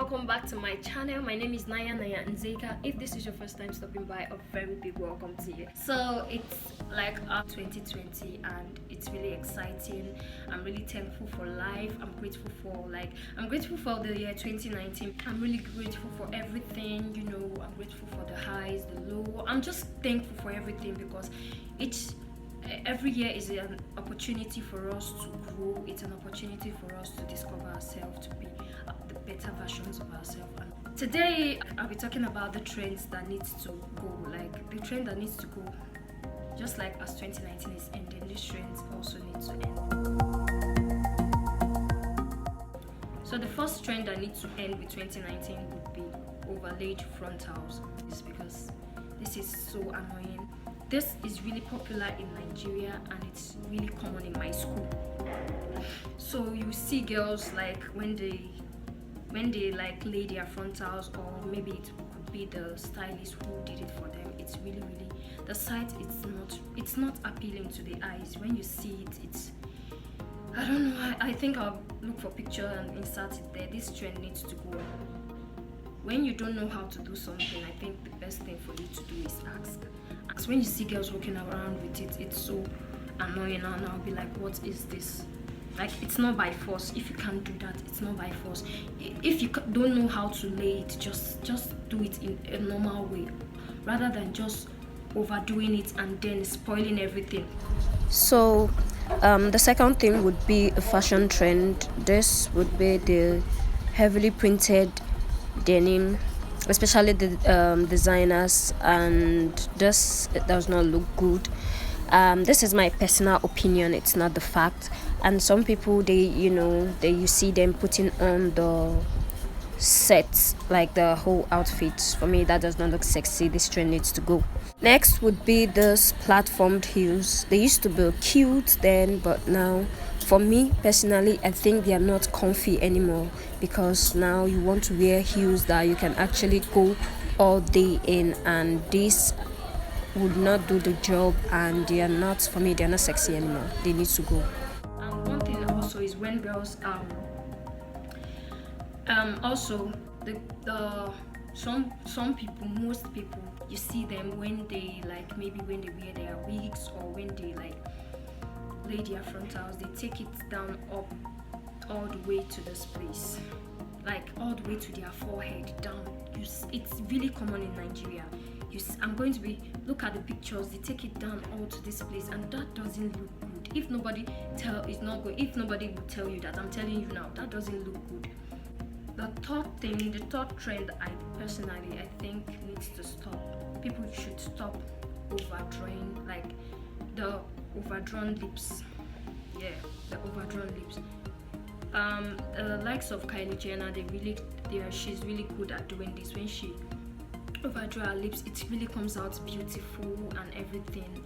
welcome back to my channel. My name is Naya Nzeka. If this is your first time stopping by, a very big welcome to you. So it's like 2020 and it's really exciting. I'm really thankful for life. I'm grateful for the year 2019. I'm really grateful for everything, I'm grateful for the highs, the low. I'm just thankful for everything because every year is an opportunity for us to grow. It's an opportunity for us to discover ourselves, to be the better versions of ourselves. And today I'll be talking about the trends that needs to go, like the trend that needs to go. Just like as 2019 is ending, these trends also need to end. So the first trend that needs to end with 2019 would be overlaid frontals. It's because this is so annoying. This is really popular in Nigeria and it's really common in my school. So you see girls like when they like lay their frontals, or maybe it could be the stylist who did it for them. It's really the sight. It's not appealing to the eyes. When you see it, it's, I don't know. I think I'll look for picture and insert it there. This trend needs to go. When you don't know how to do something, I think the best thing for you to do is ask. When you see girls walking around with it, it's so annoying, and I'll be like, what is this? Like, it's not by force. If you can't do that, it's not by force. If you don't know how to lay it, just do it in a normal way, rather than just overdoing it and then spoiling everything. So the second thing would be a fashion trend. This would be the heavily printed denim, especially the designers, and this does not look good. This is my personal opinion, it's not the fact. And some people, you see them putting on the sets, like the whole outfit. For me, that does not look sexy. This trend needs to go. Next would be this platformed heels. They used to be cute then, but now, for me personally, I think they are not comfy anymore, because now you want to wear heels that you can actually go all day in, and this would not do the job, and they are not, for me, they are not sexy anymore. They need to go. And one thing also is when girls also the some people, most people, you see them when they maybe when they wear their wigs, or when they lay their frontals, they take it down up all the way to this place, like all the way to their forehead down. It's really common in Nigeria. I'm going to look at the pictures. They take it down all to this place, and that doesn't look good. If nobody would tell you that, I'm telling you now, that doesn't look good. The third trend, I think needs to stop. People should stop overdrawing, like the overdrawn lips. Yeah, the overdrawn lips. The likes of Kylie Jenner, she's really good at doing this. When she overdraw her lips, it really comes out beautiful and everything.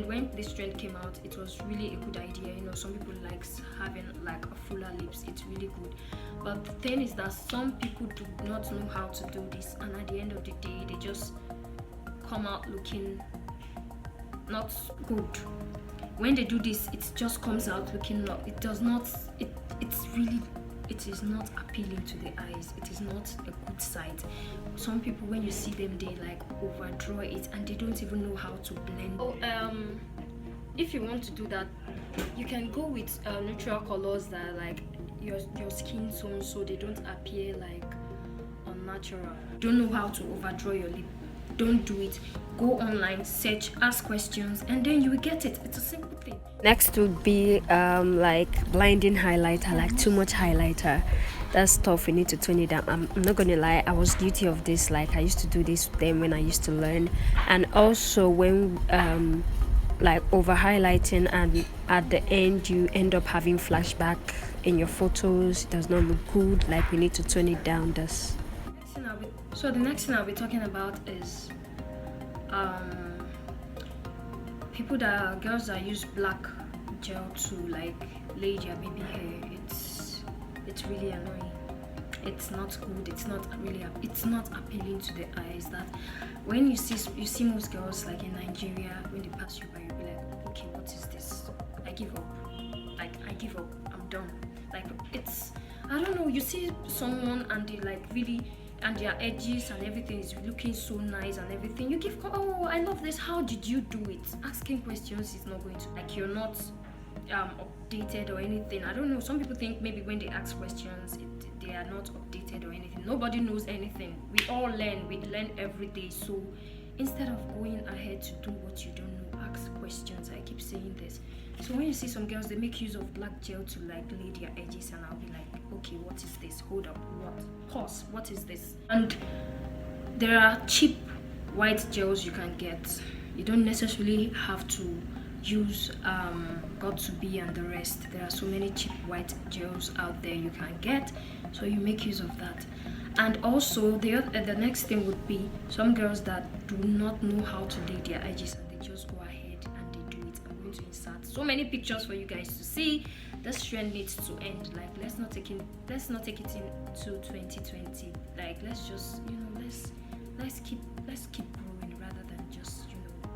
When this trend came out, it was really a good idea. Some people likes having like a fuller lips. It's really good. But the thing is that some people do not know how to do this, and at the end of the day, they just come out looking not good. When they do this, it just comes out looking it is not appealing to the eyes. It is not a good sight. Some people, when you see them, they overdraw it, and they don't even know how to blend. If you want to do that, you can go with neutral colors that are like your skin tone, so they don't appear like unnatural. Don't know how to overdraw your lip? Don't do it. Go online, search, ask questions, and then you will get it. It's a simple thing. Next would be like blinding highlighter, like too much highlighter. That's tough. We need to tone it down. I'm not gonna lie, I was guilty of this. Like, I used to do this then when I used to learn, and also when like over highlighting, and at the end you end up having flashback in your photos. It does not look good. Like, we need to tone it down. So the next thing I'll be talking about is girls that use black gel to lay their baby hair. It's really annoying. It's not good. It's not appealing to the eyes. That when you see most girls like in Nigeria, when they pass you by, you'll be like, okay, what is this? I give up. I'm done. I don't know, you see someone and they like really, and their edges and everything is looking so nice and everything, you give, oh, I love this, how did you do it? Asking questions is not going to, like, you're not updated or anything. I don't know, some people think maybe when they ask questions they are not updated or anything. Nobody knows anything. We all learn every day. So instead of going ahead to do what you don't know, ask questions. I keep saying this. So when you see some girls, they make use of black gel to like lay their edges, and I'll be like, okay, what is this? Hold up, what? Pause, what is this? And there are cheap white gels you can get. You don't necessarily have to use Got2b and the rest. There are so many cheap white gels out there you can get, so you make use of that. And also the next thing would be some girls that do not know how to lay their edges and they just go ahead and they do it. I'm going to insert so many pictures for you guys to see. This trend needs to end. Like, let's not take it into 2020. Like, let's just, let's keep growing rather than just,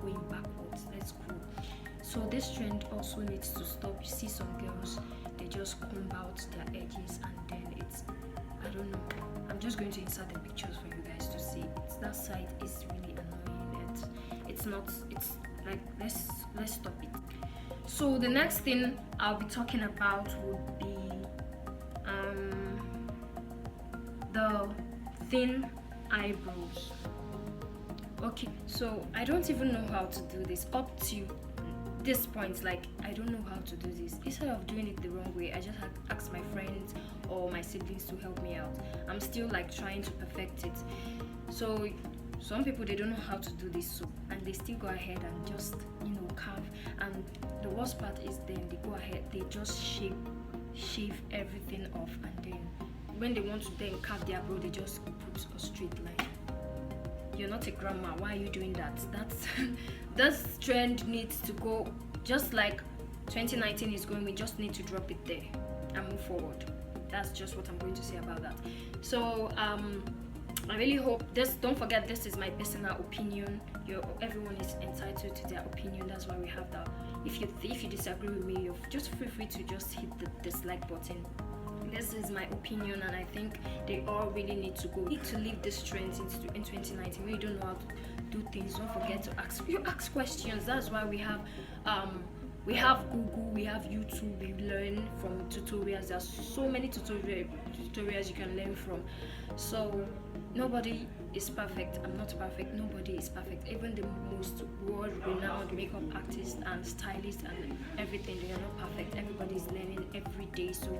going backwards. Let's grow. So this trend also needs to stop. You see some girls, they just comb out their edges and then it's, I don't know. I'm just going to insert the pictures for you guys to see. That side is really annoying. It's like, let's stop it. So the next thing I'll be talking about would be the thin eyebrows. Okay, so I don't even know how to do this up to this point. Like, I don't know how to do this. Instead of doing it the wrong way, I just ask my friends or my siblings to help me out. I'm still like trying to perfect it. So some people, they don't know how to do this, so and they still go ahead and just carve. And the worst part is then they go ahead, they just shave everything off, and then when they want to then carve their brow, they just put a straight line. You're not a grandma, why are you doing that? This trend needs to go. Just like 2019 is going, we just need to drop it there and move forward. That's just what I'm going to say about that. So I really hope this, don't forget, this is my personal opinion. Everyone is entitled to their opinion. That's why we have that. If you disagree with me, you just feel free to just hit the dislike button. This is my opinion, and I think they all really need to go. We need to leave this trend in 2019. We don't know how to do things. Don't forget to ask questions. That's why we have Google, we have YouTube. We learn from tutorials. There's so many tutorials you can learn from. So nobody is perfect. I'm not perfect. Nobody is perfect. Even the most world-renowned makeup artists and stylists and everything, they are not perfect. Everybody's learning every day. So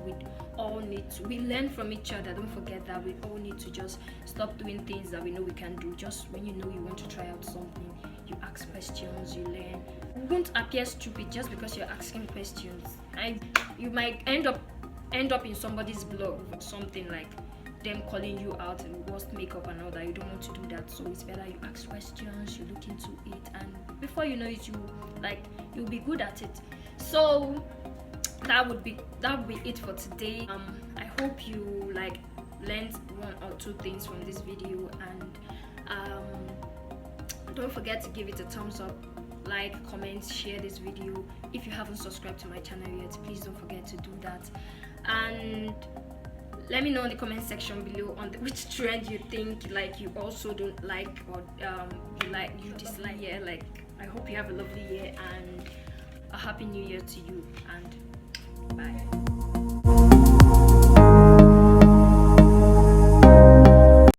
we learn from each other. Don't forget that we all need to just stop doing things that we know we can do. Just when you know you want to try out something, you ask questions, you learn. You won't appear stupid just because you're asking questions. You might end up in somebody's blog or something, like them calling you out and worst makeup and all that. You don't want to do that, so it's better you ask questions, you look into it, and before you know it, you'll be good at it. So that would be it for today. I hope you learned one or two things from this video, and don't forget to give it a thumbs up, like, comment, share this video. If you haven't subscribed to my channel yet, please don't forget to do that. And let me know in the comment section below on which trend you think you also don't like, or you dislike. Yeah, I hope you have a lovely year and a happy new year to you, and bye.